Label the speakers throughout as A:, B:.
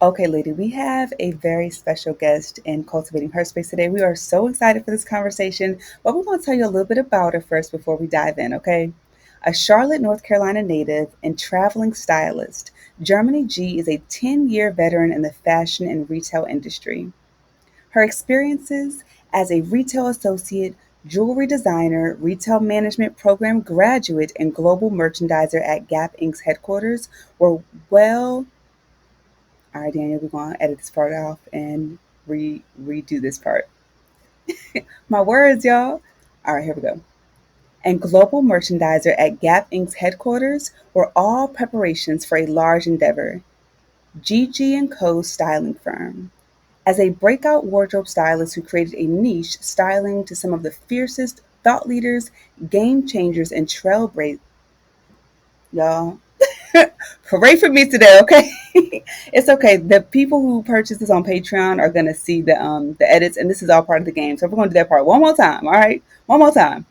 A: Okay, lady, we have a very special guest in Cultivating Her Space today. We are so excited for this conversation, but we want to tell you a little bit about her first before we dive in, okay? A Charlotte, North Carolina native and traveling stylist, Germanee G is a 10-year veteran in the fashion and retail industry. Her experiences as a retail associate, jewelry designer, retail management program graduate, and global merchandiser at Gap Inc.'s headquarters were well. All right, Daniel, we're going to edit this part off and redo this part. My words, y'all. All right, here we go. And global merchandiser at Gap Inc.'s headquarters were all preparations for a large endeavor, G and Co. styling firm. As a breakout wardrobe stylist who created a niche styling to some of the fiercest thought leaders, game changers, and trailblazers, y'all, hooray for me today, okay? It's okay. The people who purchase this on Patreon are gonna see the edits, and this is all part of the game. So we're gonna do that part one more time. All right, one more time.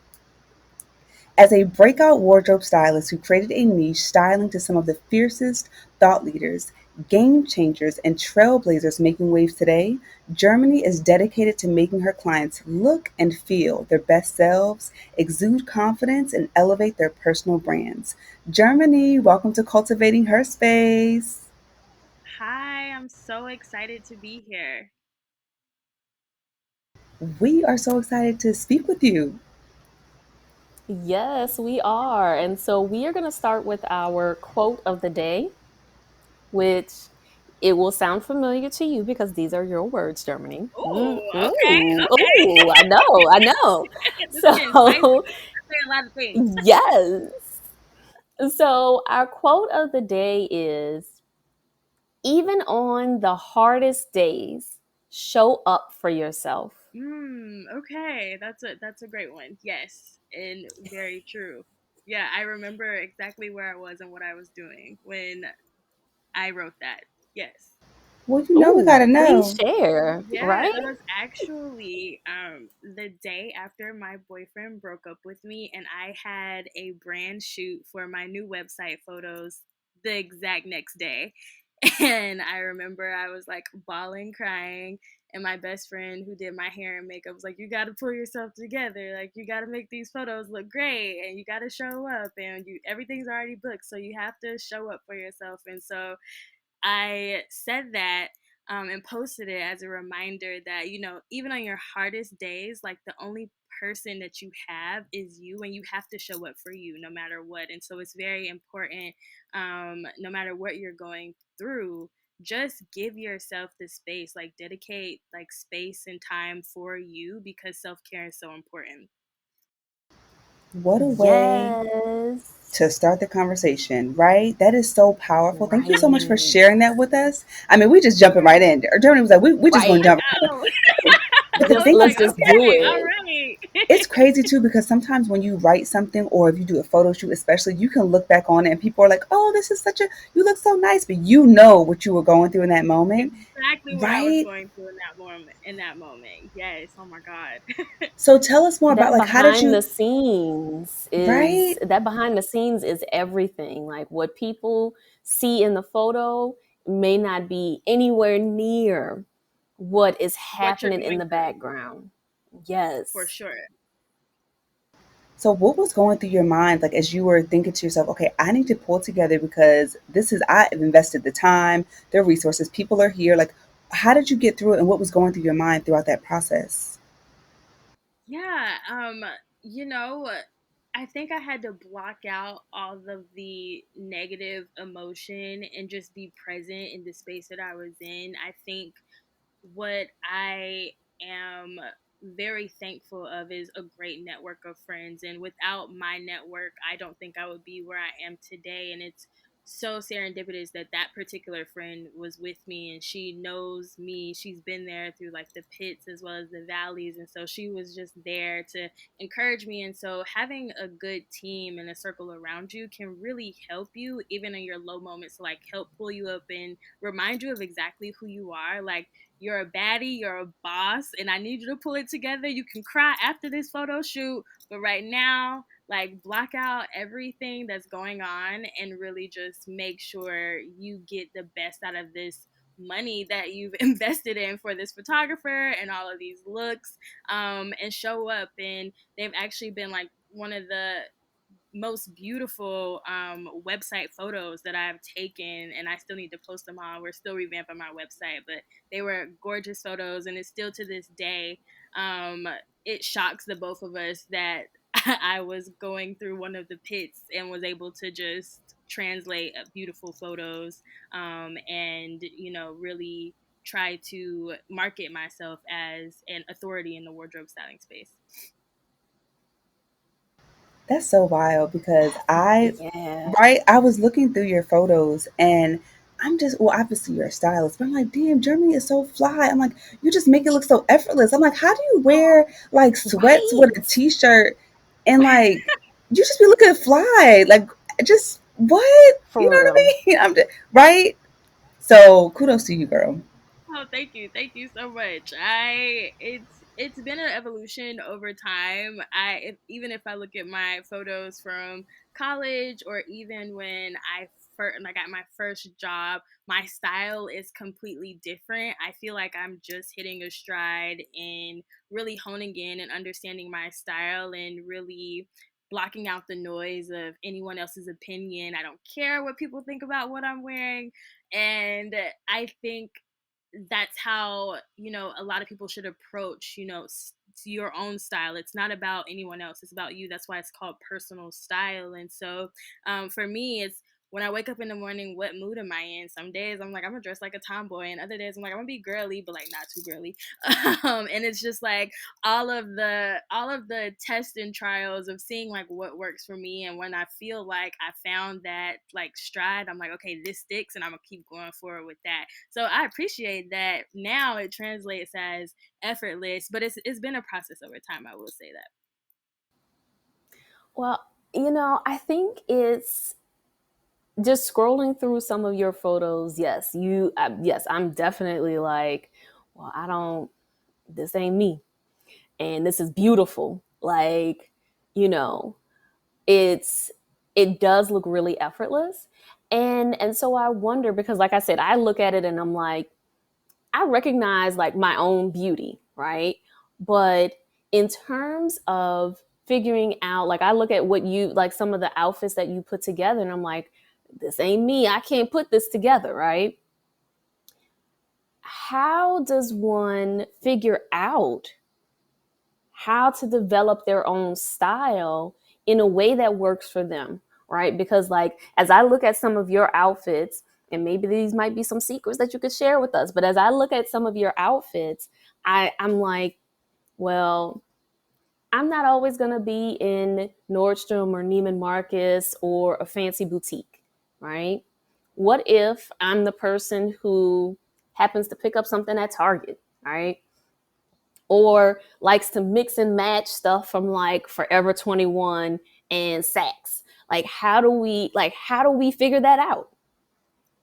A: As a breakout wardrobe stylist who created a niche styling to some of the fiercest thought leaders, game changers, and trailblazers making waves today, Germany is dedicated to making her clients look and feel their best selves, exude confidence, and elevate their personal brands. Germany, welcome to Cultivating Her Space.
B: Hi, I'm so excited to be here.
A: We are so excited to speak with you.
C: Yes, we are. And so we are going to start with our quote of the day, which it will sound familiar to you because these are your words, Germany.
B: Oh, okay,
C: Ooh,
B: okay.
C: I know.
B: This is getting
C: So,
B: spicy. I say a lot of things.
C: yes. So, our quote of the day is even on the hardest days, show up for yourself.
B: Okay. That's a great one. Yes, and very true. Yeah, I remember exactly where I was and what I was doing when I wrote that. Yes.
A: Well, you know we
C: Ooh,
A: gotta
C: please
A: know.
C: share,
B: Yeah,
C: right?
B: it was actually the day after my boyfriend broke up with me, and I had a brand shoot for my new website photos the exact next day. And I remember I was like bawling, crying, and my best friend who did my hair and makeup was like, "You got to pull yourself together. Like you got to make these photos look great, and you got to show up, and you everything's already booked, so you have to show up for yourself." And so I said that and posted it as a reminder that, even on your hardest days, like the only person that you have is you, and you have to show up for you no matter what. And so it's very important, no matter what you're going through, just give yourself the space, like dedicate like space and time for you because self care is so important.
A: What a way
C: Yes.
A: to start the conversation, right? That is so powerful. Thank you so much for
C: Right.
A: sharing that with us. I mean, we just jumping right in. Germany was like, we just
C: Right.
A: gonna
B: I
A: jump right in.
B: know.
A: But the
B: I was
A: thing
B: like,
C: Let's
A: is,
C: just do
B: okay, all
C: it.
B: right.
A: it's crazy too because sometimes when you write something or if you do a photo shoot, especially, you can look back on it and people are like, "Oh, this is such a you look so nice," but you know what you were going through in that moment,
B: Exactly what I was
A: right?
B: going through in that moment. In that moment, yes. Oh my god.
A: So tell us more about
C: That
A: like how did
C: behind
A: you,
C: the scenes is
A: right?
C: that behind the scenes is everything. Like what people see in the photo may not be anywhere near what is
B: What you're
C: happening in
B: going
C: the
B: through,
C: background.
B: for
C: Yes.
B: sure.
A: So what was going through your mind like as you were thinking to yourself, okay, I need to pull together because this is I've invested the time, the resources, people are here. Like, how did you get through it and what was going through your mind throughout that process?
B: Yeah. You know, I think I had to block out all of the negative emotion and just be present in the space that I was in. I think what I am very thankful of is a great network of friends. And without my network, I don't think I would be where I am today. And it's so serendipitous that that particular friend was with me and she knows me. She's been there through like the pits as well as the valleys. And so she was just there to encourage me. And so having a good team and a circle around you can really help you, even in your low moments, to like help pull you up and remind you of exactly who you are. Like, you're a baddie, you're a boss, and I need you to pull it together. You can cry after this photo shoot, but right now, like, block out everything that's going on and really just make sure you get the best out of this money that you've invested in for this photographer and all of these looks, and show up. And they've actually been like one of the most beautiful website photos that I've taken, and I still need to post them on. We're still revamping my website, but they were gorgeous photos, and it's still to this day. Um, it shocks the both of us that I was going through one of the pits and was able to just translate beautiful photos, and really try to market myself as an authority in the wardrobe styling space.
A: That's so wild because I,
C: Yeah.
A: right, I was looking through your photos and I'm just, well, obviously you're a stylist, but I'm like, damn, Germany is so fly. I'm like, you just make it look so effortless. I'm like, how do you wear like sweats with a
C: Right.
A: t-shirt and like, you just be looking fly. Like, just what? You
C: For
A: know what
C: real.
A: I mean? I'm just, right? So kudos to you, girl.
B: Oh, thank you so much. It's been an evolution over time. Even if I look at my photos from college, or even when I first like got my first job, my style is completely different. I feel like I'm just hitting a stride in really honing in and understanding my style, and really blocking out the noise of anyone else's opinion. I don't care what people think about what I'm wearing. And I think that's how a lot of people should approach your own style. It's not about anyone else, it's about you. That's why it's called personal style. And so for me, it's when I wake up in the morning, what mood am I in? Some days I'm like, I'm gonna dress like a tomboy, and other days I'm like, I'm gonna be girly but like not too girly. And it's just like all of the tests and trials of seeing like what works for me. And when I feel like I found that like stride, I'm like, okay, this sticks, and I'm gonna keep going forward with that. So I appreciate that now it translates as effortless, but it's been a process over time, I will say that.
C: Well, I think it's just scrolling through some of your photos. Yes, yes, I'm definitely like, well, I don't, this ain't me. And this is beautiful. Like, you know, it's, it does look really effortless. And so I wonder, because like I said, I look at it and I'm like, I recognize like my own beauty, right? But in terms of figuring out, like I look at what you like, some of the outfits that you put together, and I'm like, this ain't me. I can't put this together, right? How does one figure out how to develop their own style in a way that works for them, right? Because, like, as I look at some of your outfits, and maybe these might be some secrets that you could share with us, but as I look at some of your outfits, I'm like, well, I'm not always going to be in Nordstrom or Neiman Marcus or a fancy boutique, right? What if I'm the person who happens to pick up something at Target, right? Or likes to mix and match stuff from like Forever 21 and Saks. Like how do we figure that out?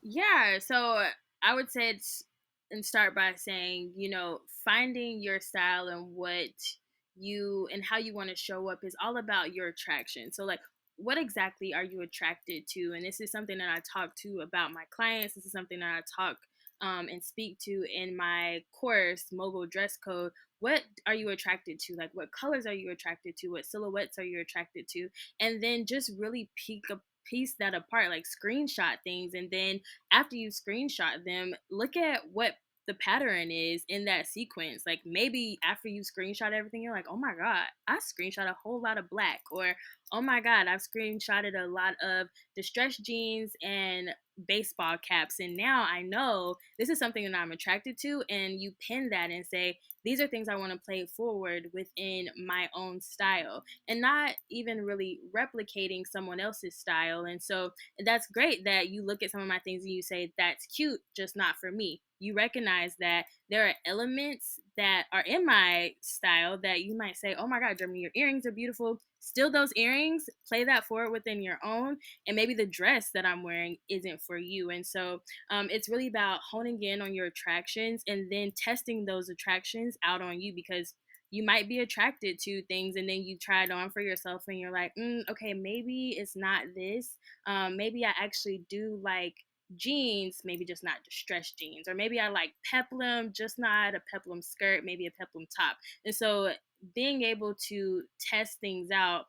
B: Yeah, so I would say it's and start by saying, finding your style and what you and how you want to show up is all about your attraction. So like what exactly are you attracted to? And this is something that I talk to about my clients. This is something that I talk and speak to in my course, Mogul Dress Code. What are you attracted to? Like what colors are you attracted to? What silhouettes are you attracted to? And then just really piece that apart, like screenshot things, and then after you screenshot them, look at what the pattern is in that sequence. Like maybe after you screenshot everything, you're like, oh my God, I screenshot a whole lot of black. Or, oh my God, I've screenshotted a lot of distressed jeans and baseball caps. And now I know this is something that I'm attracted to. And you pin that and say, these are things I want to play forward within my own style, and not even really replicating someone else's style. And so that's great that you look at some of my things and you say, that's cute, just not for me. You recognize that there are elements that are in my style that you might say, oh my God, Germany, your earrings are beautiful. Still those earrings, play that forward within your own. And maybe the dress that I'm wearing isn't for you. And so it's really about honing in on your attractions and then testing those attractions out on you, because you might be attracted to things and then you try it on for yourself and you're like, okay, maybe it's not this. Maybe I actually do like jeans, maybe just not distressed jeans, or maybe I like peplum, just not a peplum skirt, maybe a peplum top. And so being able to test things out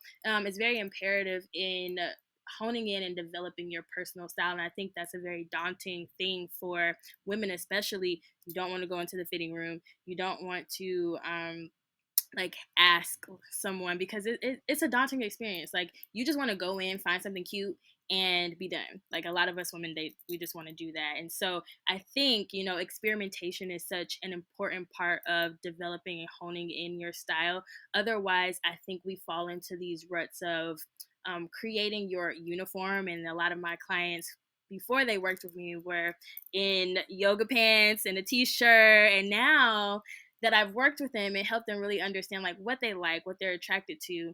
B: is very imperative in honing in and developing your personal style. And I think that's a very daunting thing for women, especially. You don't want to go into the fitting room, you don't want to like ask someone, because it's a daunting experience. Like, you just want to go in, find something cute, and be done. Like, a lot of us women, we just want to do that. And so I think, experimentation is such an important part of developing and honing in your style. Otherwise, I think we fall into these ruts of creating your uniform. And a lot of my clients before they worked with me were in yoga pants and a t-shirt, and now that I've worked with them and helped them really understand like what they like, what they're attracted to.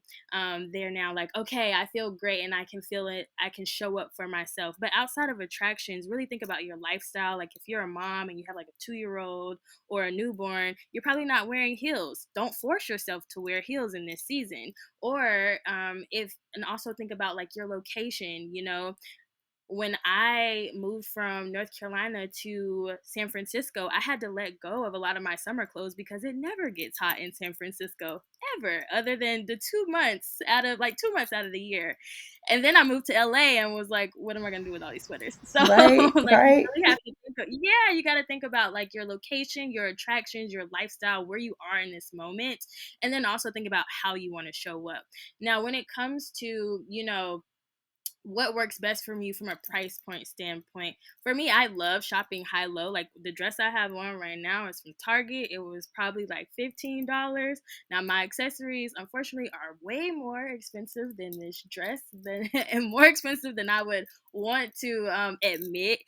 B: They're now like, okay, I feel great and I can feel it. I can show up for myself. But outside of attractions, really think about your lifestyle. Like, if you're a mom and you have like a 2-year-old or a newborn, you're probably not wearing heels. Don't force yourself to wear heels in this season. Or and also think about like your location. When I moved from North Carolina to San Francisco, I had to let go of a lot of my summer clothes because it never gets hot in San Francisco ever, other than the 2 months out of the year. And then I moved to LA and was like, what am I gonna do with all these sweaters? So
A: Right,
B: like, you
A: right.
B: really have to yeah, you got to think about like your location, your attractions, your lifestyle, where you are in this moment, and then also think about how you want to show up. Now, when it comes to what works best for me from a price point standpoint. For me, I love shopping high low. Like, the dress I have on right now is from Target. It was probably like $15. Now, my accessories, unfortunately, are way more expensive than this dress, and more expensive than I would want to admit.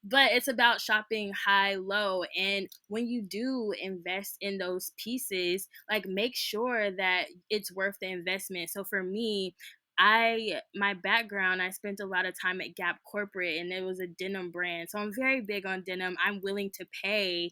B: But it's about shopping high low. And when you do invest in those pieces, like, make sure that it's worth the investment. So for me, my background, I spent a lot of time at Gap Corporate, and it was a denim brand. So I'm very big on denim. I'm willing to pay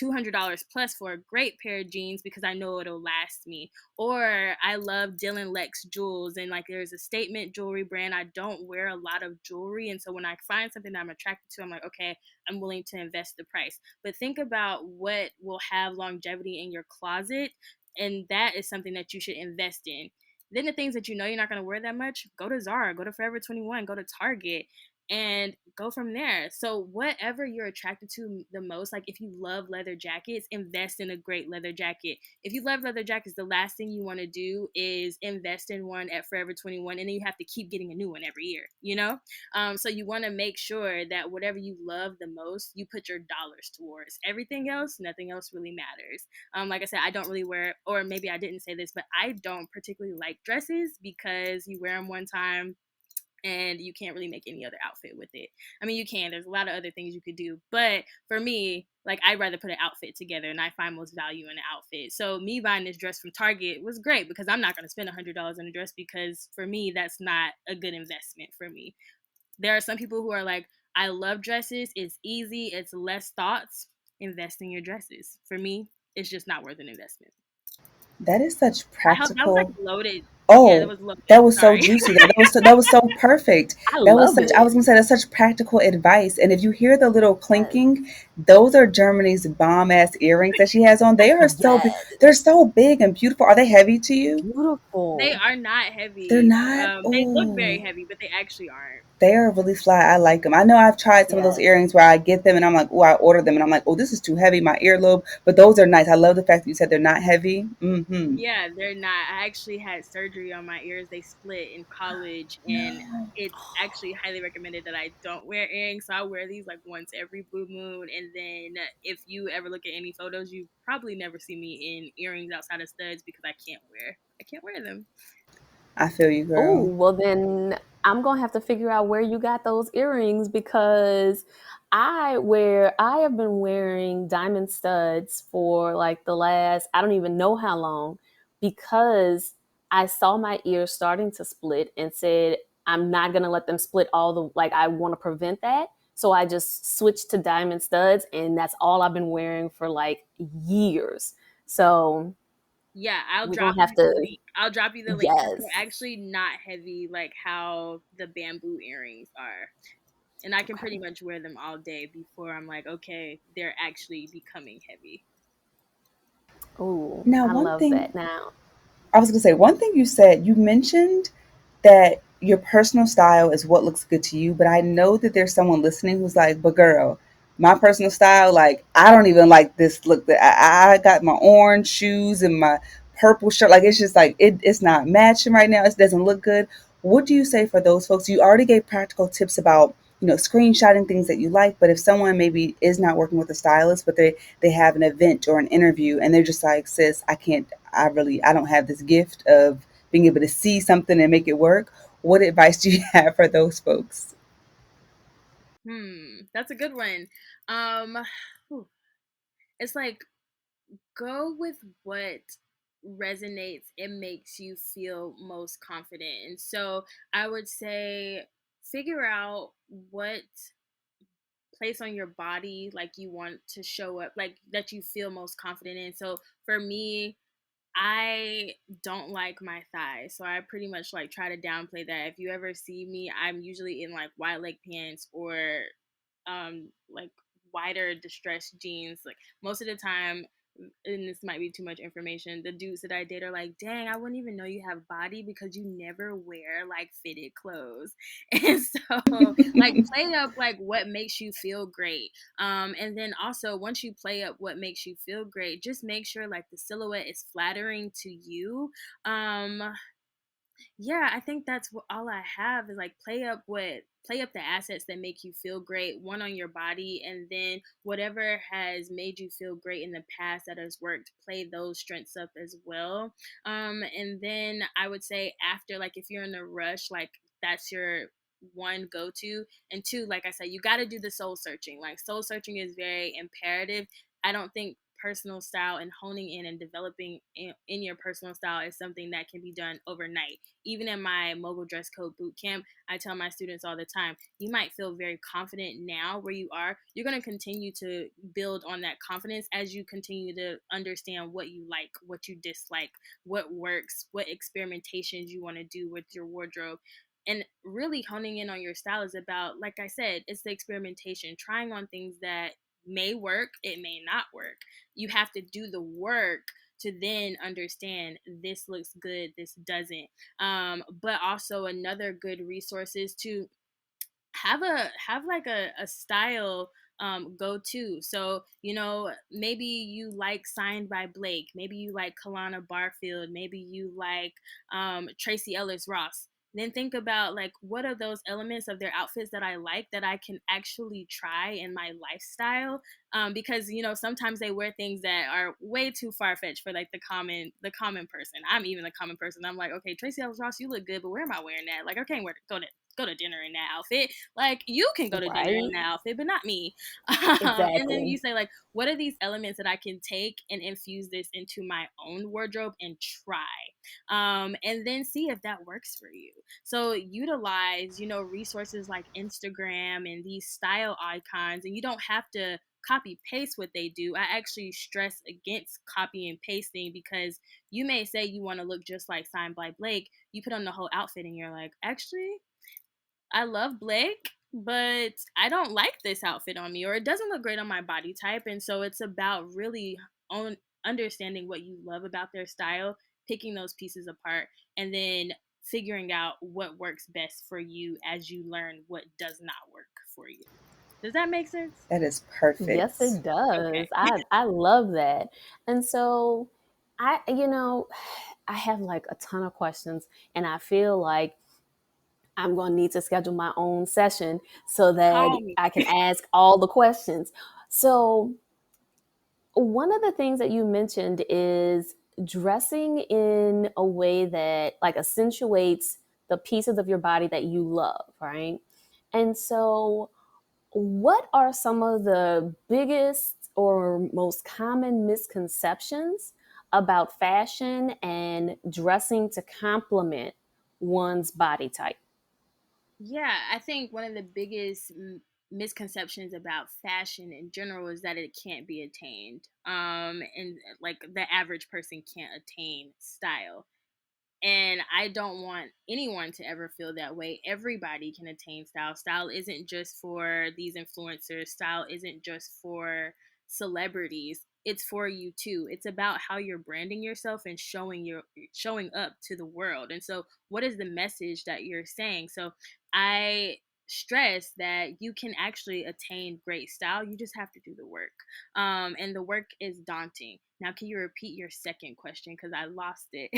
B: $200 plus for a great pair of jeans because I know it'll last me. Or I love Dylan Lex jewels, and like, there's a statement jewelry brand. I don't wear a lot of jewelry, and so when I find something that I'm attracted to, I'm like, okay, I'm willing to invest the price. But think about what will have longevity in your closet, and that is something that you should invest in. Then the things that you know you're not going to wear that much, go to Zara, go to Forever 21, go to Target, and go from there. So whatever you're attracted to the most, like, if you love leather jackets, invest in a great leather jacket. If you love leather jackets, the last thing you want to do is invest in one at Forever 21, and then you have to keep getting a new one every year. So you want to make sure that whatever you love the most, you put your dollars towards. Everything else, nothing else really matters. Like I said, I don't really wear, or maybe I didn't say this, but I don't particularly like dresses because you wear them one time and you can't really make any other outfit with it. I mean, you can. There's a lot of other things you could do, but for me, like, I'd rather put an outfit together, and I find most value in the outfit. So me buying this dress from Target was great because I'm not going to spend $100 on a dress, because for me, that's not a good investment for me. There are some people who are like, I love dresses. It's easy. It's less thoughts. Invest in your dresses. For me, it's just not worth an investment.
A: That is such
B: I hope that was like
A: practical.
B: loaded. Yeah, that
A: Oh,
B: was loaded.
A: that was so
B: Sorry.
A: juicy though. That was so perfect.
C: I
A: That was
C: love
A: such I
C: it.
A: was gonna say that's such practical advice. And if you hear the little
C: Yes.
A: clinking, those are Germany's bomb ass earrings that she has on. They are they're
C: Yes.
A: so big and beautiful. Are they heavy to you?
B: They
C: Beautiful.
B: are not
A: They're
B: heavy.
A: not.
B: They look
A: Oh,
B: very heavy, but they actually aren't.
A: they are really fly. I like them. I know I've tried some of those
C: Yes.
A: earrings where I get them and I'm like, oh, I order them and I'm like, oh, this is too heavy, my earlobe. But those are nice. I love the fact that you said they're not heavy. Mm-hmm.
B: Yeah, they're not. I actually had surgery on my ears. They split in college, and
A: No.
B: it's actually highly recommended that I don't wear earrings. So I wear these like once every blue moon. And then if you ever look at any photos, you probably never see me in earrings outside of studs because I can't wear them.
A: I feel you,
C: Oh,
A: girl.
C: well then I'm gonna have to figure out where you got those earrings because I have been wearing diamond studs for like the last I don't even know how long because I saw my ears starting to split and said I'm not gonna let them split all the like I want to prevent that. So I just switched to diamond studs and that's all I've been wearing for like years. So
B: Yeah, I'll
C: we're
B: drop
C: gonna have
B: you the
C: to
B: link. I'll drop you the link because
C: yes.
B: they're actually not heavy like how the bamboo earrings are. And I can
C: Okay.
B: pretty much wear them all day before I'm like, okay, they're actually becoming heavy.
C: Oh,
A: Now,
C: I
A: one
C: love
A: thing
C: that. Now,
A: I was gonna say, one thing you said, you mentioned that your personal style is what looks good to you, but I know that there's someone listening who's like, but girl, my personal style, like, I don't even like this look that I got my orange shoes and my purple shirt. Like, it's just like, it's not matching right now. It doesn't look good. What do you say for those folks? You already gave practical tips about, screenshotting things that you like, but if someone maybe is not working with a stylist, but they have an event or an interview and they're just like, sis, I don't have this gift of being able to see something and make it work. What advice do you have for those folks?
B: That's a good one. Um, whew. It's like, go with what resonates and makes you feel most confident. And so I would say figure out what place on your body like you want to show up, like that you feel most confident in. So for me, I don't like my thighs, so I pretty much like try to downplay that. If you ever see me, I'm usually in like wide leg pants or like wider distressed jeans. Like most of the time, and this might be too much information, the dudes that I date are like, dang, I wouldn't even know you have body because you never wear like fitted clothes. And so like play up like what makes you feel great. And then also once you play up what makes you feel great, just make sure like the silhouette is flattering to you. um yeah, I think that's what all I have is like play up the assets that make you feel great, one on your body, and then whatever has made you feel great in the past that has worked, play those strengths up as well. And then I would say after, like if you're in a rush, like that's your one go to. And two, like I said, you got to do the soul searching. Like soul searching is very imperative. I don't think personal style and honing in and developing in your personal style is something that can be done overnight. Even in my mogul dress code boot camp, I tell my students all the time, you might feel very confident now where you are. You're going to continue to build on that confidence as you continue to understand what you like, what you dislike, what works, what experimentations you want to do with your wardrobe. And really honing in on your style is about, like I said, it's the experimentation, trying on things that may work, it may not work. You have to do the work to then understand this looks good, this doesn't. But also another good resource is to have like a style go to. So maybe you like Signed by Blake, maybe you like Kalana Barfield, maybe you like Tracy Ellis Ross. Then think about like what are those elements of their outfits that I like that I can actually try in my lifestyle. Because sometimes they wear things that are way too far-fetched for like the common person. I'm even a common person. I'm like, okay, Tracy Ellis Ross, you look good, but where am I wearing that? Like I can't go to dinner in that outfit. Like you can go to dinner in
C: right?
B: that outfit, but not me. And then you
C: Exactly.
B: say like, what are these elements that I can take and infuse this into my own wardrobe and try, and then see if that works for you. So utilize, resources like Instagram and these style icons, and you don't have to copy paste what they do. I actually stress against copy and pasting because you may say you want to look just like Signed by Blake. You put on the whole outfit and you're like, actually, I love Blake, but I don't like this outfit on me, or it doesn't look great on my body type. And so it's about really on understanding what you love about their style, picking those pieces apart, and then figuring out what works best for you as you learn what does not work for you. Does that make sense?
A: That is
C: Yes,
A: perfect.
C: it does.
B: Okay.
C: I love that. And so I have like a ton of questions, and I feel like I'm going to need to schedule my own session so that
B: Call me.
C: I can ask all the questions. So, one of the things that you mentioned is dressing in a way that like accentuates the pieces of your body that you love, right? And so, what are some of the biggest or most common misconceptions about fashion and dressing to complement one's body type?
B: Yeah, I think one of the biggest misconceptions about fashion in general is that it can't be attained. And like the average person can't attain style. And I don't want anyone to ever feel that way. Everybody can attain style. Style isn't just for these influencers, style isn't just for celebrities. It's for you too. It's about how you're branding yourself and showing up to the world. And so what is the message that you're saying? So I stress that you can actually attain great style. You just have to do the work. And the work is daunting. Now, can you repeat your second question? Because I lost it.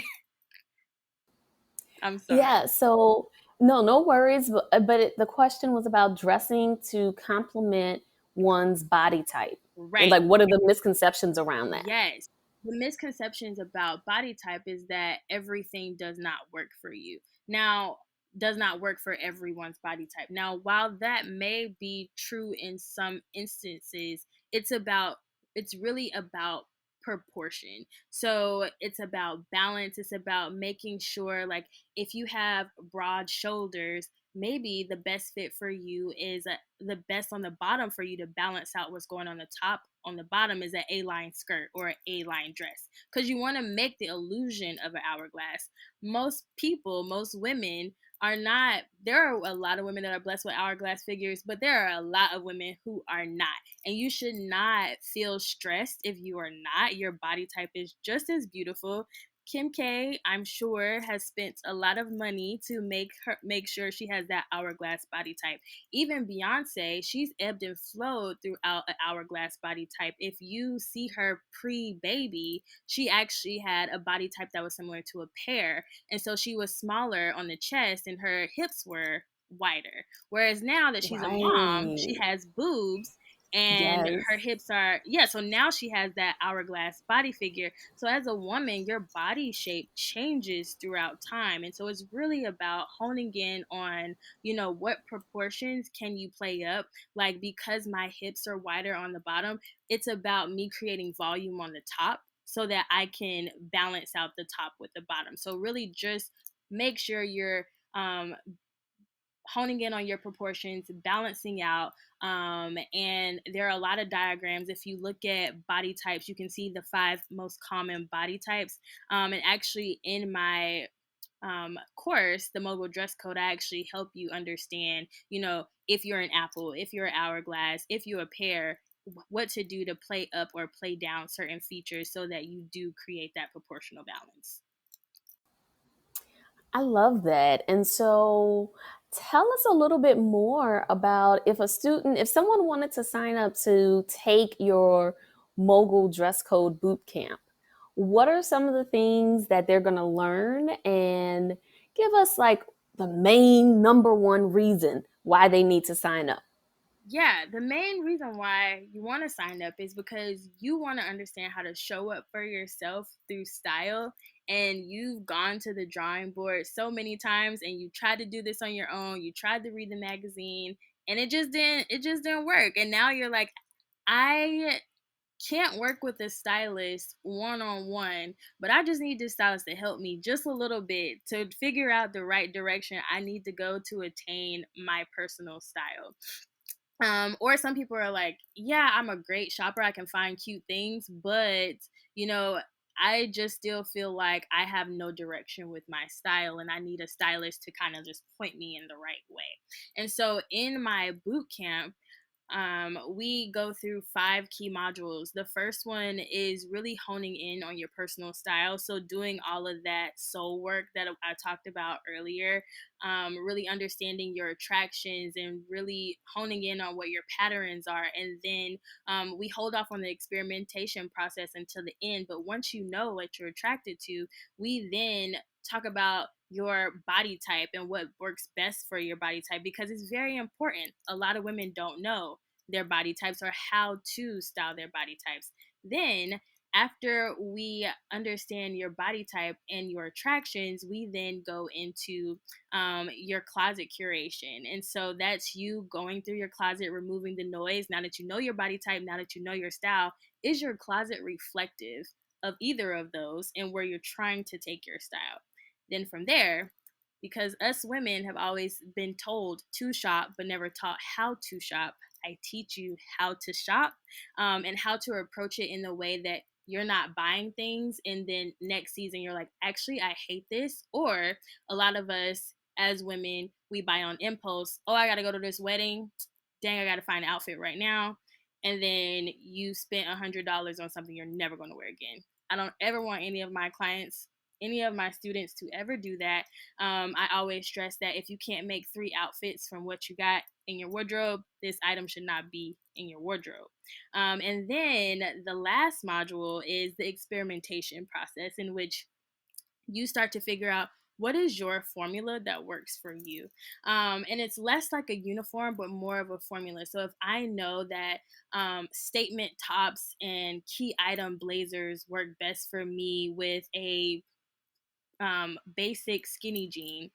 B: I'm
C: Yeah,
B: sorry.
C: so no, no worries. The question was about dressing to complement one's body type. And
B: Right.
C: like, what are the misconceptions around that?
B: Yes. The misconceptions about body type is that everything does not work for you. Now, does not work for everyone's body type. Now, while that may be true in some instances, it's about it's really about proportion. So, it's about balance, it's about making sure like if you have broad shoulders, maybe the best fit for you is the best on the bottom for you to balance out what's going on the top. On the bottom is an A-line skirt or an A-line dress because you want to make the illusion of an hourglass. Most people, most women are not. There are a lot of women that are blessed with hourglass figures, but there are a lot of women who are not. And you should not feel stressed if you are not. Your body type is just as beautiful. Kim K, I'm sure, has spent a lot of money to make sure she has that hourglass body type. Even Beyonce, she's ebbed and flowed throughout an hourglass body type. If you see her pre-baby, she actually had a body type that was similar to a pear, and so she was smaller on the chest, and her hips were wider. Whereas now that she's a mom, she
C: Right.
B: has boobs. And her
C: Yes.
B: hips are, yeah, so now she has that hourglass body figure. So as a woman, your body shape changes throughout time. And so it's really about honing in on, what proportions can you play up? Like, because my hips are wider on the bottom, it's about me creating volume on the top so that I can balance out the top with the bottom. So really just make sure you're honing in on your proportions, balancing out. And there are a lot of diagrams. If you look at body types, you can see the five most common body types. And actually, in my course, the Mogul Dress Code, I actually help you understand, if you're an apple, if you're an hourglass, if you're a pear, what to do to play up or play down certain features so that you do create that proportional balance.
C: I love that. And so tell us a little bit more about if someone wanted to sign up to take your mogul dress code boot camp, what are some of the things that they're going to learn, and give us like the main number one reason why they need to sign up?
B: Yeah, the main reason why you want to sign up is because you want to understand how to show up for yourself through style. And you've gone to the drawing board so many times and you tried to do this on your own. You tried to read the magazine and it just didn't work. And now you're like, I can't work with a stylist one on one, but I just need this stylist to help me just a little bit to figure out the right direction I need to go to attain my personal style. Or some people are like, yeah, I'm a great shopper. I can find cute things, but you know, I just still feel like I have no direction with my style and I need a stylist to kind of just point me in the right way. And so in my boot camp, we go through five key modules. The first one is really honing in on your personal style. So, doing all of that soul work that I talked about earlier, really understanding your attractions and really honing in on what your patterns are. And then we hold off on the experimentation process until the end. But once you know what you're attracted to, we then talk about your body type and what works best for your body type because it's very important. A lot of women don't know their body types or how to style their body types. Then, after we understand your body type and your attractions, we then go into your closet curation. And so that's you going through your closet, removing the noise. Now that you know your body type, now that you know your style, is your closet reflective of either of those and where you're trying to take your style? Then from there, because us women have always been told to shop but never taught how to shop, I teach you how to shop and how to approach it in the way that you're not buying things, and then next season you're like, actually I hate this. Or a lot of us as women, we buy on impulse. Oh, I gotta go to this wedding, dang, I gotta find an outfit right now. And then you spent $100 on something you're never going to wear again. I don't ever want any of my clients, any of my students to ever do that. I always stress that if you can't make three outfits from what you got in your wardrobe, this item should not be in your wardrobe. And then the last module is the experimentation process, in which you start to figure out what is your formula that works for you. And it's less like a uniform, but more of a formula. So if I know that statement tops and key item blazers work best for me with a basic skinny jean,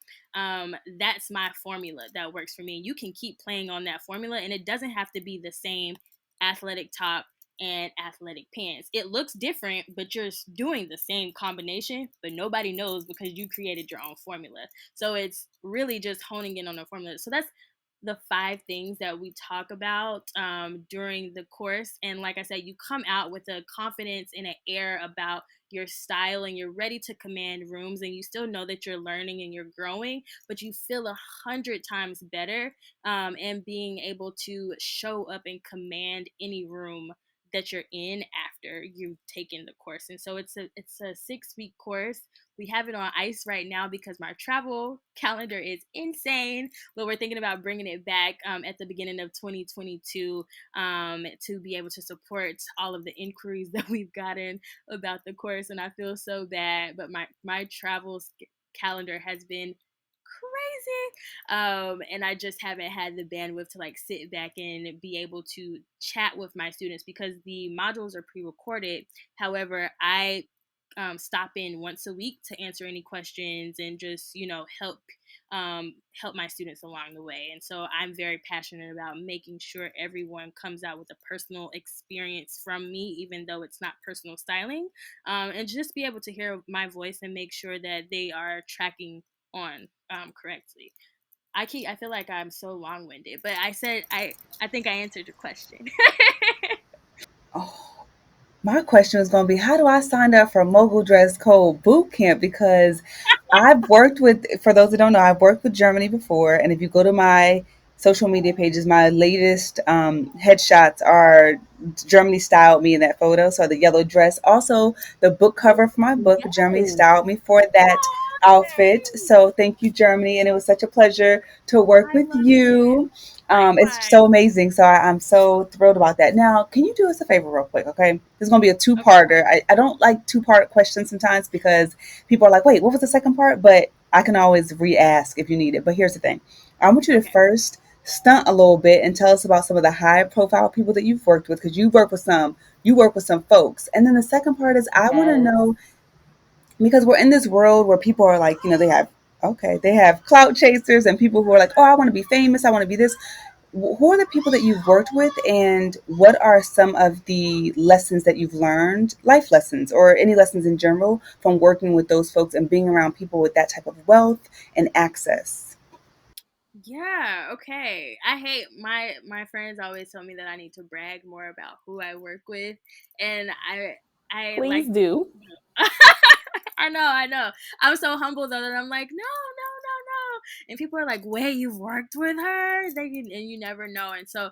B: that's my formula that works for me. You can keep playing on that formula, and it doesn't have to be the same athletic top and athletic pants. It looks different, but you're doing the same combination, but nobody knows because you created your own formula. So it's really just honing in on the formula. So that's the five things that we talk about during the course. And like I said, you come out with a confidence and an air about your style, and you're ready to command rooms, and you still know that you're learning and you're growing, but you feel 100 times better, and being able to show up and command any room that you're in after you've taken the course. And so it's a 6 week course. We have it on ice right now because my travel calendar is insane, but we're thinking about bringing it back at the beginning of 2022, to be able to support all of the inquiries that we've gotten about the course. And I feel so bad, but my travel calendar has been crazy, and I just haven't had the bandwidth to like sit back and be able to chat with my students because the modules are pre-recorded. However, I stop in once a week to answer any questions and just help my students along the way. And so I'm very passionate about making sure everyone comes out with a personal experience from me, even though it's not personal styling, and just be able to hear my voice and make sure that they are tracking on correctly. I feel like I'm so long winded, but I think I answered your question.
A: Oh, my question was going to be, how do I sign up for Mogul Dress Code Boot Camp? Because I've worked with, for those that don't know, I've worked with Germany before. And if you go to my social media pages, my latest headshots are Germany styled me in that photo. So the yellow dress. Also, the book cover for my book, Germany
C: Yes.
A: styled me for that outfit. So thank you, Germany. And it was such a pleasure to work
B: I
A: with
B: love it.
A: you. It's
B: Likewise.
A: so amazing. So I'm so thrilled about that. Now, can you do us a favor real quick? Okay. This is going to be a
B: Okay.
A: two-parter. I don't like two-part questions sometimes because people are like, wait, what was the second part? But I can always re-ask if you need it. But here's the thing. I want you to
B: Okay.
A: first stunt a little bit and tell us about some of the high profile people that you've worked with, because you work with some folks. And then the second part is I want to
C: Yes.
A: know, because we're in this world where people are like, they have clout chasers and people who are like, oh, I want to be famous, I want to be this. Who are the people that you've worked with, and what are some of the lessons that you've learned, life lessons or any lessons in general, from working with those folks and being around people with that type of wealth and access?
B: Yeah, okay. I hate my friends always tell me that I need to brag more about who I work with, and I
C: Please
B: like
C: do.
B: I know. I'm so humble though that I'm like, no, no, no, no. And people are like, wait, you've worked with her? And you never know. And so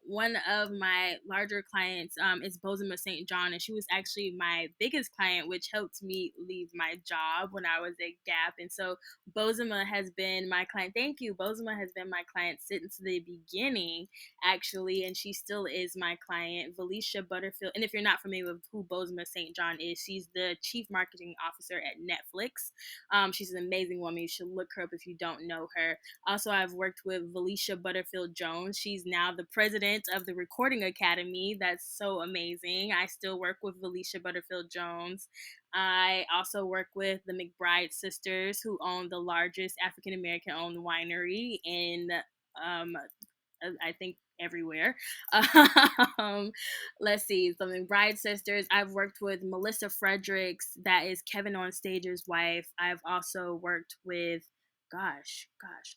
B: one of my larger clients is Bozema St. John, and she was actually my biggest client, which helped me leave my job when I was at Gap. And so Bozema has been my client. Thank you. Bozema has been my client since the beginning, actually, and she still is my client. Felicia Butterfield, and if you're not familiar with who Bozema St. John is, she's the chief marketing officer at Netflix. She's an amazing woman. You should look her up if you don't know her. Also, I've worked with Felicia Butterfield Jones. She's now the president of the Recording Academy. That's so amazing. I still work with Felicia Butterfield Jones. I also work with the McBride sisters, who own the largest African American owned winery in um, I think everywhere. Um, let's see, the McBride sisters. I've worked with Melissa Fredericks, that is Kevin on Stage's wife. I've also worked with,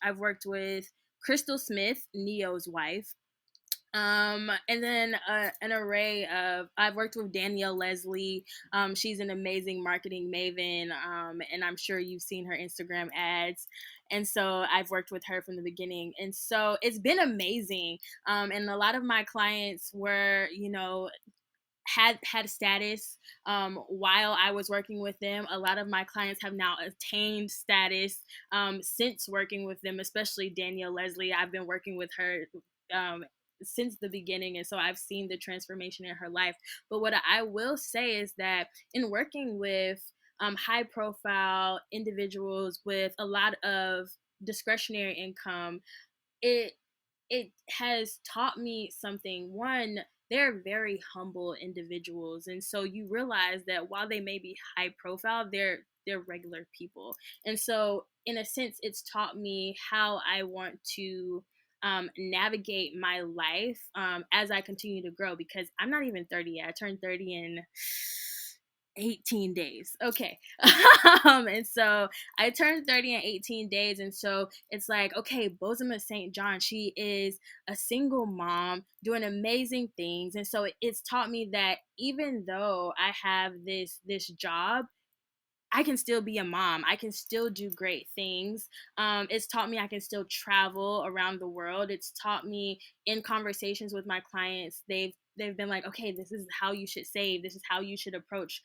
B: I've worked with Crystal Smith, Neo's wife. And then an array of, I've worked with Danielle Leslie. She's an amazing marketing maven, and I'm sure you've seen her Instagram ads. And so I've worked with her from the beginning, and so it's been amazing. And a lot of my clients were, had status while I was working with them. A lot of my clients have now attained status since working with them, especially Danielle Leslie. I've been working with her um, since the beginning, and so I've seen the transformation in her life. But what I will say is that in working with high profile individuals with a lot of discretionary income, it it has taught me something. One, they're very humble individuals, and so you realize that while they may be high profile, they're regular people. And so in a sense, it's taught me how I want to navigate my life as I continue to grow, because I'm not even 30 yet. I turned 30 in 18 days. Okay. And so I turned 30 in 18 days. And so it's like, okay, Bozoma St. John, she is a single mom doing amazing things. And so it's taught me that even though I have this job, I can still be a mom. I can still do great things. It's taught me I can still travel around the world. It's taught me in conversations with my clients, they've been like, okay, this is how you should save. This is how you should approach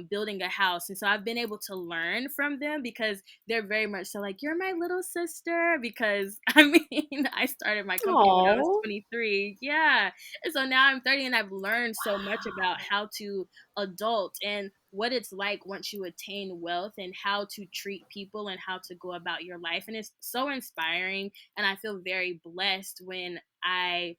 B: building a house. And so I've been able to learn from them, because they're very much so like, you're my little sister. Because I mean, I started my company when I was
C: Oh,
B: 23. Yeah. And so now I'm 30, and I've learned so much about
C: wow.
B: how to adult and what it's like once you attain wealth, and how to treat people and how to go about your life. And it's so inspiring. And I feel very blessed when I'm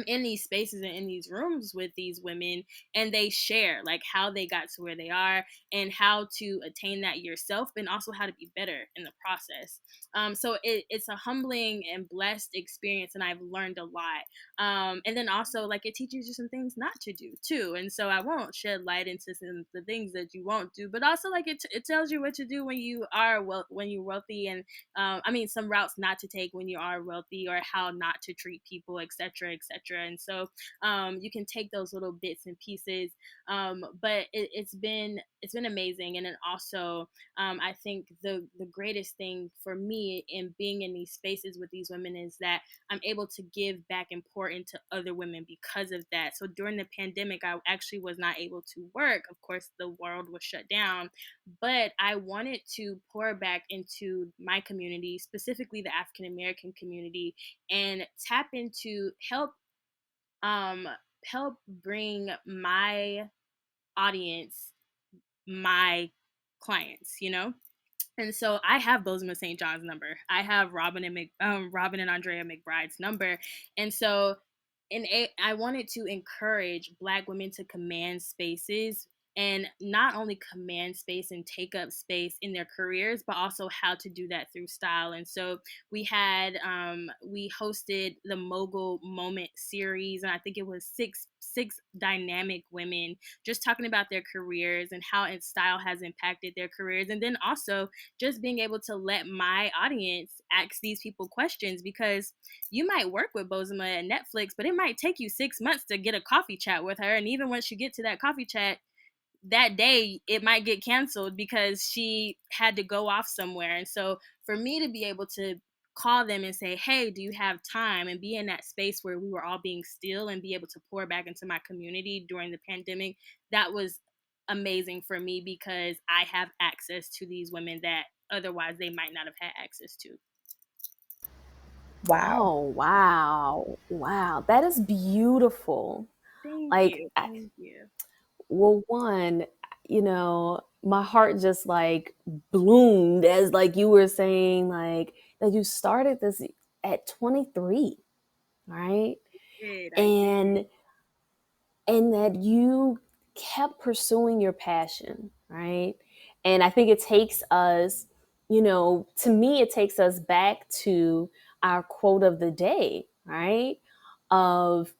B: in these spaces and in these rooms with these women, and they share like how they got to where they are, and how to attain that yourself, and also how to be better in the process. So it's a humbling and blessed experience, and I've learned a lot. And then also, like, it teaches you some things not to do too. And so I won't shed light into some the things that you won't do, but also like it tells you what to do when you are when you're wealthy, and I mean, some routes not to take when you are wealthy, or how not to treat people, etc., etc. And so you can take those little bits and pieces, but it's been amazing. And then also, I think the greatest thing for me in being in these spaces with these women is that I'm able to give back and pour into other women because of that. So during the pandemic, I actually was not able to work. Of course, the world was shut down, but I wanted to pour back into my community, specifically the African American community, and tap into um help bring my audience my clients. And so I have Bozeman St. John's number. I have Robin and Andrea McBride's number. And so I wanted to encourage Black women to command spaces, and not only command space and take up space in their careers, but also how to do that through style. And so we hosted the Mogul Moment series, and I think it was six dynamic women just talking about their careers and how style has impacted their careers. And then also just being able to let my audience ask these people questions, because you might work with Bozoma at Netflix, but it might take you 6 months to get a coffee chat with her. And even once you get to that coffee chat, that day it might get canceled because she had to go off somewhere. And so for me to be able to call them and say, hey, do you have time, and be in that space where we were all being still, and be able to pour back into my community during the pandemic, that was amazing for me, because I have access to these women that otherwise they might not have had access to.
A: Wow.
C: Oh, wow. Wow. That is beautiful.
B: Thank
C: Like,
B: you. Thank you.
C: well, one, my heart just like bloomed as like you were saying, like that you started this at 23, right?
B: I did.
C: And that you kept pursuing your passion, right? And I think it takes us, to me, it takes us back to our quote of the day, right? Of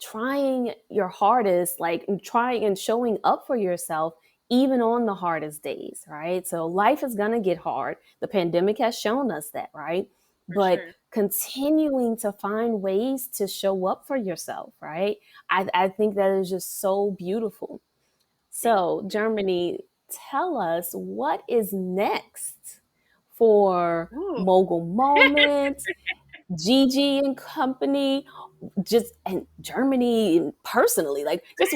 C: trying your hardest, like trying and showing up for yourself, even on the hardest days, right? So life is going to get hard. The pandemic has shown us that, right?
B: For
C: but
B: sure.
C: continuing to find ways to show up for yourself, right? I think that is just so beautiful.
B: Thank
C: So,
B: you.
C: Germany, tell us what is next for
B: Ooh.
C: Mogul Moment, Gigi and Company, just and Germany personally. Like, just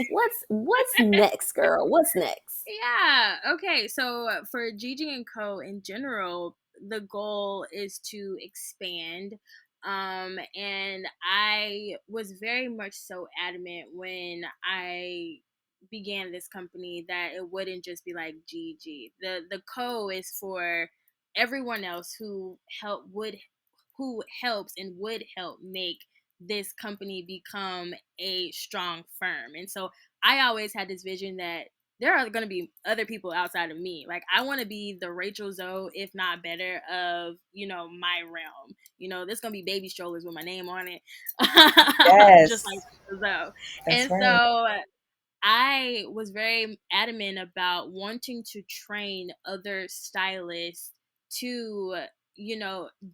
C: what's next, girl? What's next?
B: Yeah. Okay. So for Gigi and Co. in general, the goal is to expand. And I was very much so adamant when I began this company that it wouldn't just be like Gigi. The Co is for everyone else who helps and would help make this company become a strong firm. And so I always had this vision that there are going to be other people outside of me. Like I want to be the Rachel Zoe, if not better, of my realm. There's going to be baby strollers with my name on it, just like
A: Yes,
B: Rachel Zoe.
A: that's
B: And
A: right.
B: so I was very adamant about wanting to train other stylists to,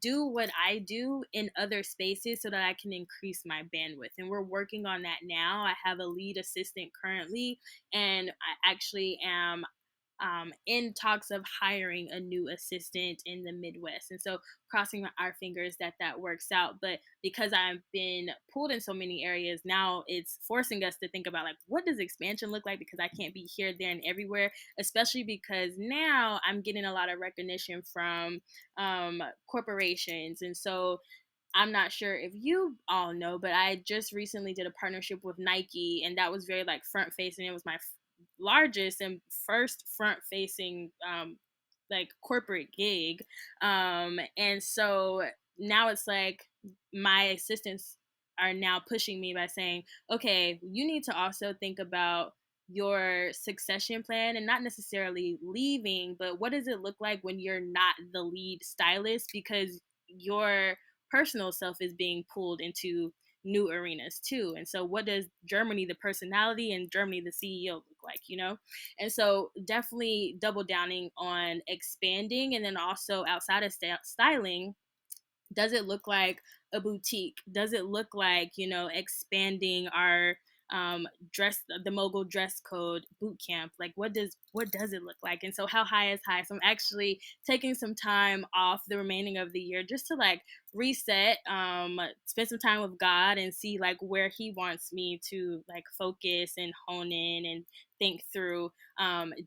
B: do what I do in other spaces so that I can increase my bandwidth. And we're working on that now. I have a lead assistant currently, and I actually am in talks of hiring a new assistant in the Midwest. And so, crossing our fingers that that works out. But because I've been pulled in so many areas, now it's forcing us to think about like, what does expansion look like? Because I can't be here, there, and everywhere, especially because now I'm getting a lot of recognition from corporations. And so, I'm not sure if you all know, but I just recently did a partnership with Nike, and that was very like front facing. It was my largest and first front facing like corporate gig. And so now it's like my assistants are now pushing me by saying, okay, you need to also think about your succession plan and not necessarily leaving, but what does it look like when you're not the lead stylist, because your personal self is being pulled into new arenas too. And so what does Germany the personality and Germany the CEO look like? And so definitely double downing on expanding, and then also outside of styling, does it look like a boutique? Does it look like, expanding our dress, the mogul dress code boot camp? Like what does it look like? And so how high is high? So I'm actually taking some time off the remaining of the year just to like reset, spend some time with God and see like where he wants me to like focus and hone in and think through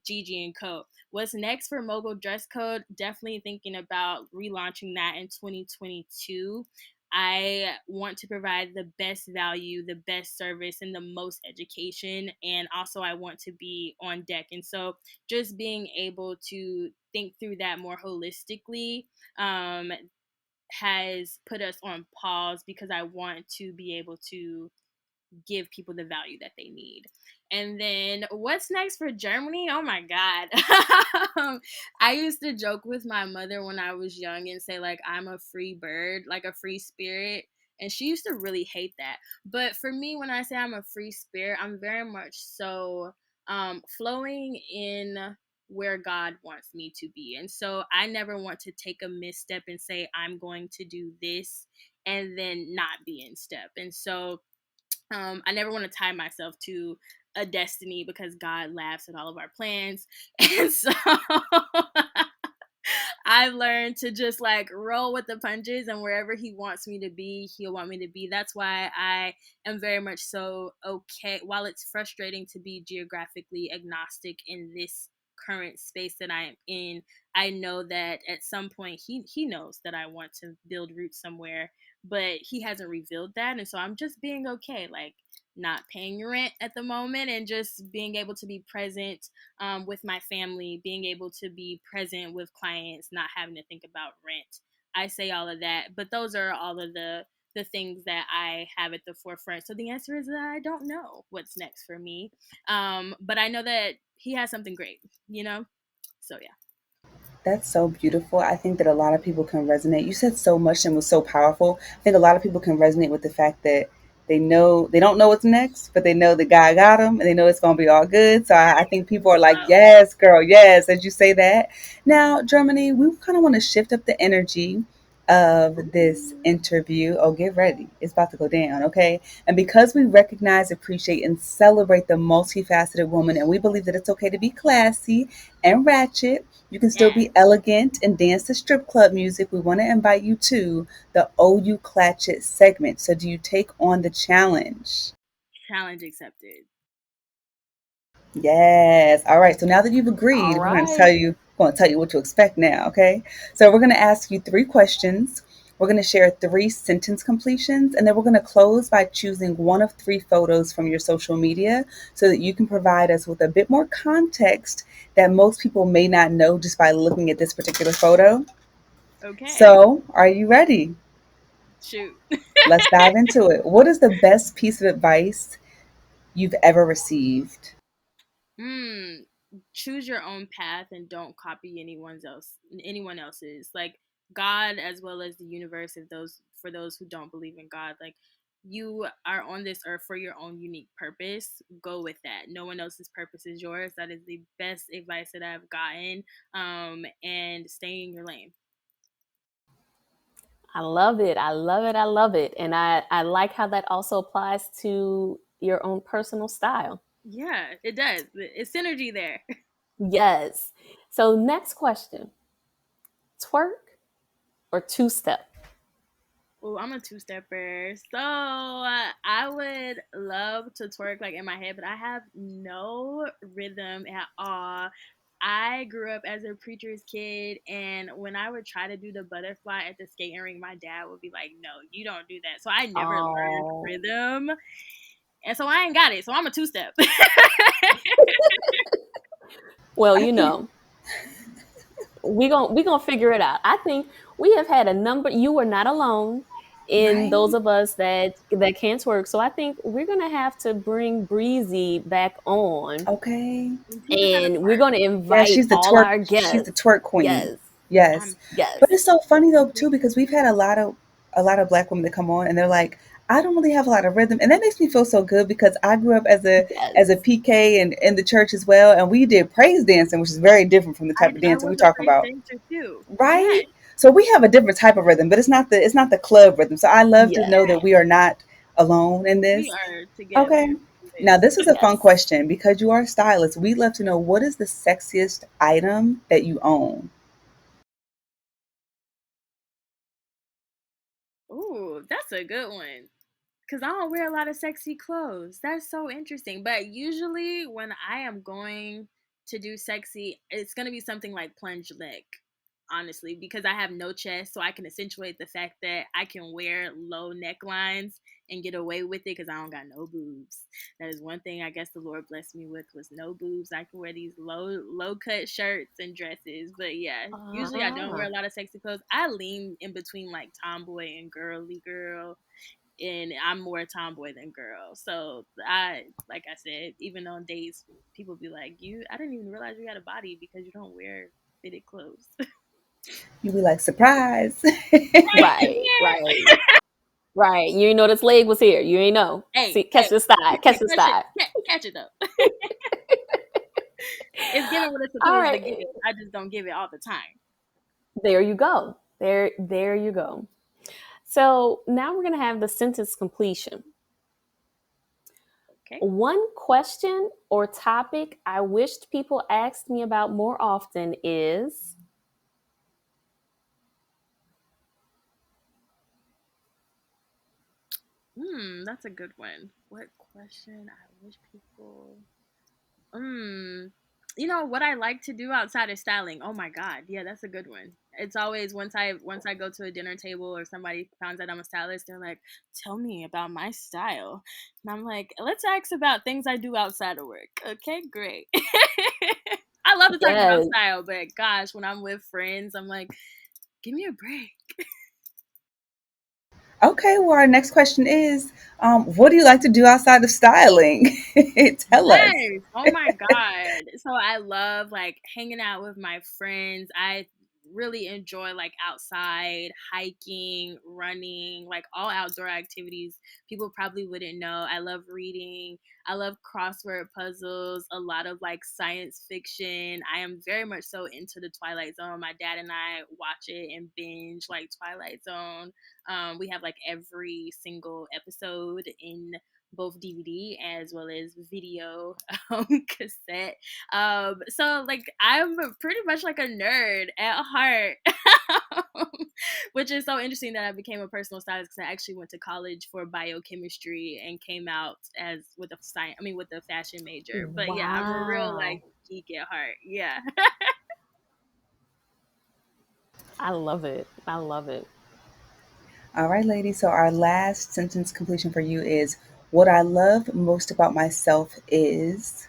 B: Gigi and Co. What's next for Mogul Dress Code? Definitely thinking about relaunching that in 2022. I want to provide the best value, the best service, and the most education. And also, I want to be on deck. And so, just being able to think through that more holistically um, has put us on pause because I want to be able to give people the value that they need. And then what's next for Germany? Oh my God. I used to joke with my mother when I was young and say, like, I'm a free bird, like a free spirit. And she used to really hate that. But for me, when I say I'm a free spirit, I'm very much so flowing in where God wants me to be. And so I never want to take a misstep and say, I'm going to do this and then not be in step. And so I never want to tie myself to a destiny because God laughs at all of our plans. And so I've learned to just like roll with the punches, and wherever he wants me to be, he'll want me to be. That's why I am very much so okay. While it's frustrating to be geographically agnostic in this current space that I am in, I know that at some point he knows that I want to build roots somewhere, but he hasn't revealed that. And so I'm just being okay, like not paying rent at the moment and just being able to be present with my family, being able to be present with clients, not having to think about rent. I say all of that, but those are all of the things that I have at the forefront. So the answer is that I don't know what's next for me, but I know that he has something great, you know. So yeah.
A: That's so beautiful. I think that a lot of people can resonate. You said so much and was so powerful. I think a lot of people can resonate with the fact that they don't know what's next, but they know that God got them and they know it's going to be all good. So I think people are like,
B: Hello.
A: yes, girl, yes, as you say that. Now, Germany, we kind of want to shift up the energy of this
B: Ooh,
A: interview. Oh, get ready. It's about to go down, okay? And because we recognize, appreciate, and celebrate the multifaceted woman, and we believe that it's okay to be classy and ratchet, you can still
B: yeah.
A: be elegant and dance to strip club music. We want to invite you to the OU Clatchet segment. So, do you take on the challenge?
B: Challenge accepted.
A: Yes. All right. So now that you've
C: All
A: agreed,
C: right.
A: going to tell you what to expect now, okay? So we're going to ask you three questions. We're going to share three sentence completions, and then we're going to close by choosing one of three photos from your social media so that you can provide us with a bit more context that most people may not know just by looking at this particular photo.
B: Okay.
A: So, are you ready?
B: Shoot.
A: Let's dive into it. What is the best piece of advice you've ever received?
B: Hmm. Choose your own path and don't copy anyone else's. Like God as well as the universe, if those for those who don't believe in God, like you are on this earth for your own unique purpose. Go with that. No one else's purpose is yours. That is the best advice that I've gotten. And stay in your lane.
C: I love it. I love it. I love it. And I like how that also applies to your own personal style.
B: Yeah, it does. It's synergy there.
C: Yes. So, next question, twerk or two step?
B: Oh, I'm a two stepper. So I would love to twerk like in my head, but I have no rhythm at all. I grew up as a preacher's kid, and when I would try to do the butterfly at the skating rink, my dad would be like, "No, you don't do that." So I never learned
C: Oh,
B: rhythm, and so I ain't got it. So I'm a two step.
C: well,
A: I can't.
C: we gonna figure it out. I think we have had a number. You are not alone in
A: Right?
C: those of us that can't work. So I think we're gonna have to bring Breezy back on,
A: Okay.
B: Teach us how to
C: and we're
B: twerk.
C: gonna
A: Yeah,
C: invite all our
A: she's the
C: guests.
A: twerk queen.
C: Yes,
A: Yes. But
C: yes,
A: it's so funny though too because we've had a lot of black women that come on and they're like, I don't really have a lot of rhythm. And that makes me feel so good because I grew up as a
C: yes,
A: PK and in the church as well and we did praise dancing, which is very different from the type of
B: I
A: dancing we
B: was a
A: talk
B: praise
A: about.
B: dancer too. Yes,
A: Right? So we have a different type of rhythm, but it's not the club rhythm. So I love to know
C: yes,
A: that we are not alone in
B: we
A: this.
B: are
A: Okay.
B: together in
A: Now,
B: this.
A: this is a fun
C: yes.
A: question because you are a stylist. We'd love to know what is the sexiest item that you own?
B: Ooh, that's a good one. Cause I don't wear a lot of sexy clothes. That's so interesting. But usually when I am going to do sexy, it's gonna be something like plunge leg, honestly, because I have no chest, so I can accentuate the fact that I can wear low necklines and get away with it because I don't got no boobs. That is one thing I guess the Lord blessed me with was no boobs. I can wear these low cut shirts and dresses. But yeah, usually I don't wear
C: Ah,
B: a lot of sexy clothes. I lean in between like tomboy and girly girl, and I'm more tomboy than girl. So like I said, even on dates, people be like, "You, I didn't even realize you had a body because you don't wear fitted clothes."
A: You'd be like, surprise.
B: Right?
C: right,
B: Yeah.
C: right, right. You ain't know this leg was here. You ain't know.
B: Hey,
C: See, catch
B: hey,
C: this thigh. Catch this
B: catch it,
C: thigh.
B: catch it though. It's giving what it's
C: All
B: supposed to
C: right.
B: give. I just don't give it all the time.
C: There you go. There you go. So now we're gonna have the sentence completion.
B: Okay.
C: One question or topic I wished people asked me about more often is
B: That's a good one. What question I wish people Mm, what I like to do outside of styling. Oh my god, yeah, that's a good one. It's always once I go to a dinner table or somebody finds out I'm a stylist, they're like, "Tell me about my style," and I'm like, "Let's ask about things I do outside of work." Okay, great. I love to talk about
C: yes,
B: style, but gosh, when I'm with friends, I'm like, "Give me a break."
A: Okay, well, our next question is what do you like to do outside of styling? Tell us.
B: Yes. Oh my god. So I love like hanging out with my friends. I really enjoy like outside hiking, running, like all outdoor activities. People probably wouldn't know. I love reading. I love crossword puzzles, a lot of like science fiction. I am very much so into the Twilight Zone. My dad and I watch it and binge like Twilight Zone. We have like every single episode in both DVD as well as video cassette. So like I'm pretty much like a nerd at heart. Which is so interesting that I became a personal stylist because I actually went to college for biochemistry and came out as with a science, I mean with a fashion major. But yeah, I'm a real like
C: Wow.
B: geek at heart. Yeah.
C: I love it. I love it.
A: All right, ladies. So our last sentence completion for you is what I love most about myself is.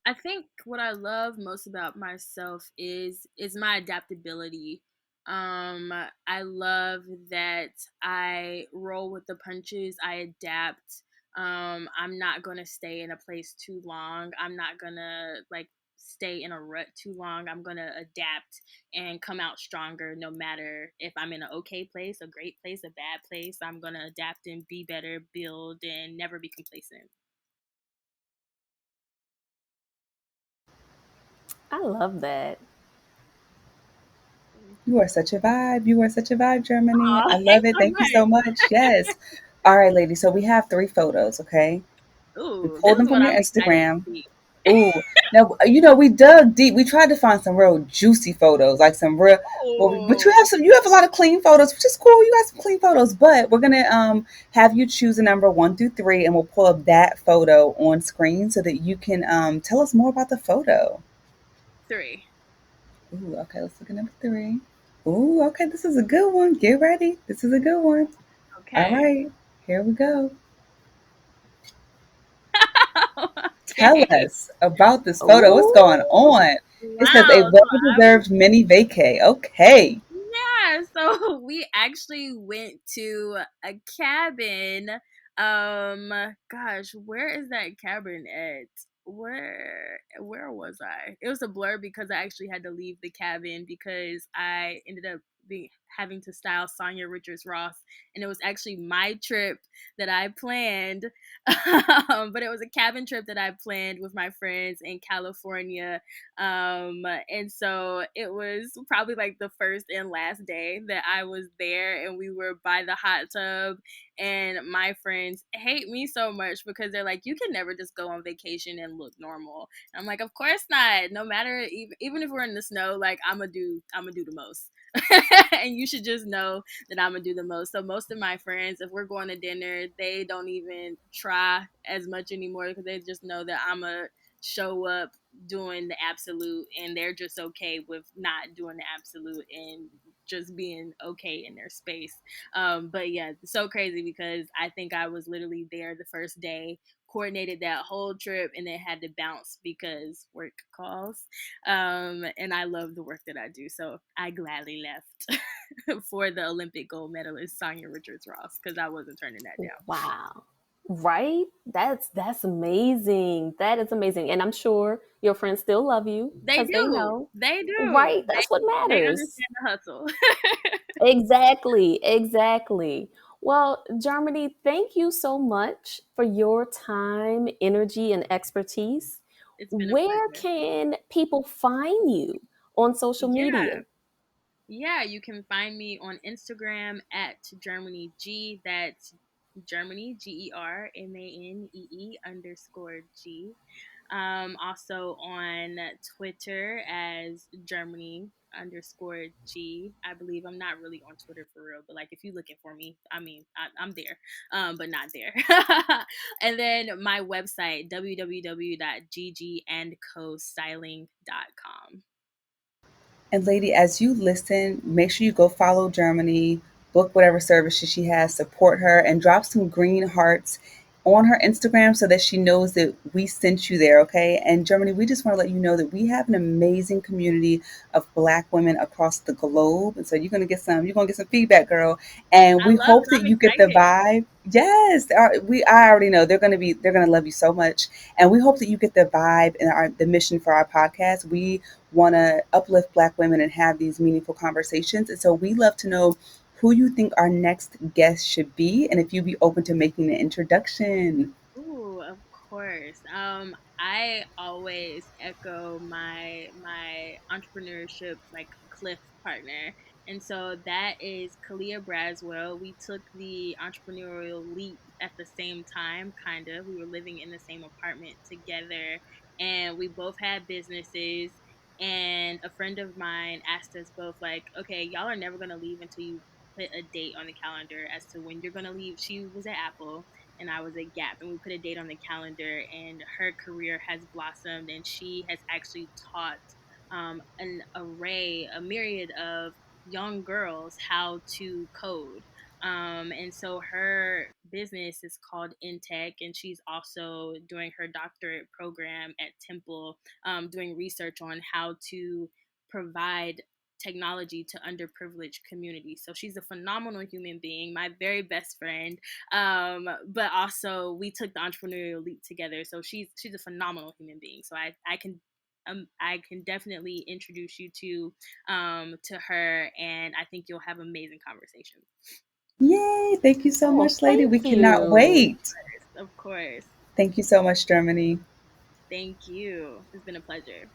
B: I think what I love most about myself is my adaptability. I love that I roll with the punches. I adapt. I'm not gonna stay in a place too long. I'm not gonna like stay in a rut too long. I'm gonna adapt and come out stronger no matter if I'm in an okay place, a great place, a bad place. I'm gonna adapt and be better, build, and never be complacent.
C: I love that.
A: You are such a vibe. You are such a vibe, Germany.
B: Aw,
A: I love
B: thanks
A: it.
B: so
A: Thank you so
B: much.
A: much. Yes. All right, ladies. So we have three photos, okay? We
B: Ooh, this
A: pulled them
B: is what
A: from your
B: I'm excited to
A: Instagram.
B: see.
A: Ooh, now we dug deep. We tried to find some real juicy photos, like some real. Well, but you
B: Ooh,
A: have some. You have a lot of clean photos, which is cool. You got some clean photos, but we're gonna have you choose a number 1 through 3, and we'll pull up that photo on screen so that you can tell us more about the photo.
B: 3.
A: Ooh, okay. Let's look at number 3. Ooh, okay. This is a good one. Get ready. This is a good one. All
B: Okay.
A: right, here we go. Tell
B: Okay.
A: us about this photo. What's going
C: Ooh.
A: on? It says a
B: Wow. So I'm
A: well-deserved mini vacay. Okay.
B: Yeah, so we actually went to a cabin. Gosh, where is that cabin at? Where was I? It was a blur because I actually had to leave the cabin because I ended up having to style Sonya Richards Ross, and it was actually my trip that I planned. But it was a cabin trip that I planned with my friends in California, and so it was probably like the first and last day that I was there, and we were by the hot tub. And my friends hate me so much because they're like, you can never just go on vacation and look normal. And I'm like, of course not. No matter, even if we're in the snow, like I'm gonna do the most. And you should just know that I'm gonna do the most. So most of my friends, if we're going to dinner, they don't even try as much anymore because they just know that I'm a show up doing the absolute, and they're just okay with not doing the absolute and just being okay in their space. But yeah, so crazy because I think I was literally there the first day, coordinated that whole trip, and then had to bounce because work calls. And I love the work that I do, so I gladly left for the Olympic gold medalist Sonya Richards Ross because I wasn't turning that down.
C: Wow. Right? That's amazing. That is amazing. And I'm sure your friends still love you
B: They
C: because they
B: do.
C: know.
B: They do.
C: Right? That's what
B: They
C: matters.
B: understand the hustle.
C: Exactly. Exactly. Well, Germany, thank you so much for your time, energy, and expertise.
B: It's been a
C: Where
B: pleasure.
C: can people find you on social
B: Yeah.
C: media?
B: Yeah, you can find me on Instagram at Germanee G. That's Germanee Germanee_G. Also on Twitter as Germanee_G. I believe I'm not really on Twitter for real, but like if you're looking for me, I mean I'm there, but not there. And then my website www.ggandcostyling.com.
A: And lady, as you listen, make sure you go follow Germany, book whatever services she has, support her, and drop some green hearts on her Instagram so that she knows that we sent you there, okay? And Germany, we just want to let you know that we have an amazing community of Black women across the globe. And so you're gonna get some feedback, girl. And
B: I
A: we
B: love
A: hope
B: it.
A: that
B: I'm
A: you get the
B: excited.
A: vibe. Yes, I already know they're gonna love you so much, and we hope that you get the vibe and the mission for our podcast. We want to uplift Black women and have these meaningful conversations, and so we love to know who you think our next guest should be, and if you'd be open to making an introduction.
B: Ooh, of course. I always echo my entrepreneurship like cliff partner, and so that is Kalia Braswell. We took the entrepreneurial leap at the same time, kind of. We were living in the same apartment together, and we both had businesses. And a friend of mine asked us both, like, "Okay, y'all are never gonna leave until you put a date on the calendar as to when you're gonna leave." She was at Apple and I was at Gap, and we put a date on the calendar. And her career has blossomed, and she has actually taught a myriad of young girls how to code. And so her business is called Intech, and she's also doing her doctorate program at Temple, doing research on how to provide technology to underprivileged communities. So she's a phenomenal human being, my very best friend. But also we took the entrepreneurial leap together. So she's a phenomenal human being. So I can definitely introduce you to her, and I think you'll have amazing conversations.
A: Yay! Thank you so
C: Oh,
A: much, lady. We
C: thank
A: cannot
C: you.
A: wait.
B: Of course.
A: Thank you so much, Germany.
B: Thank you. It's been a pleasure.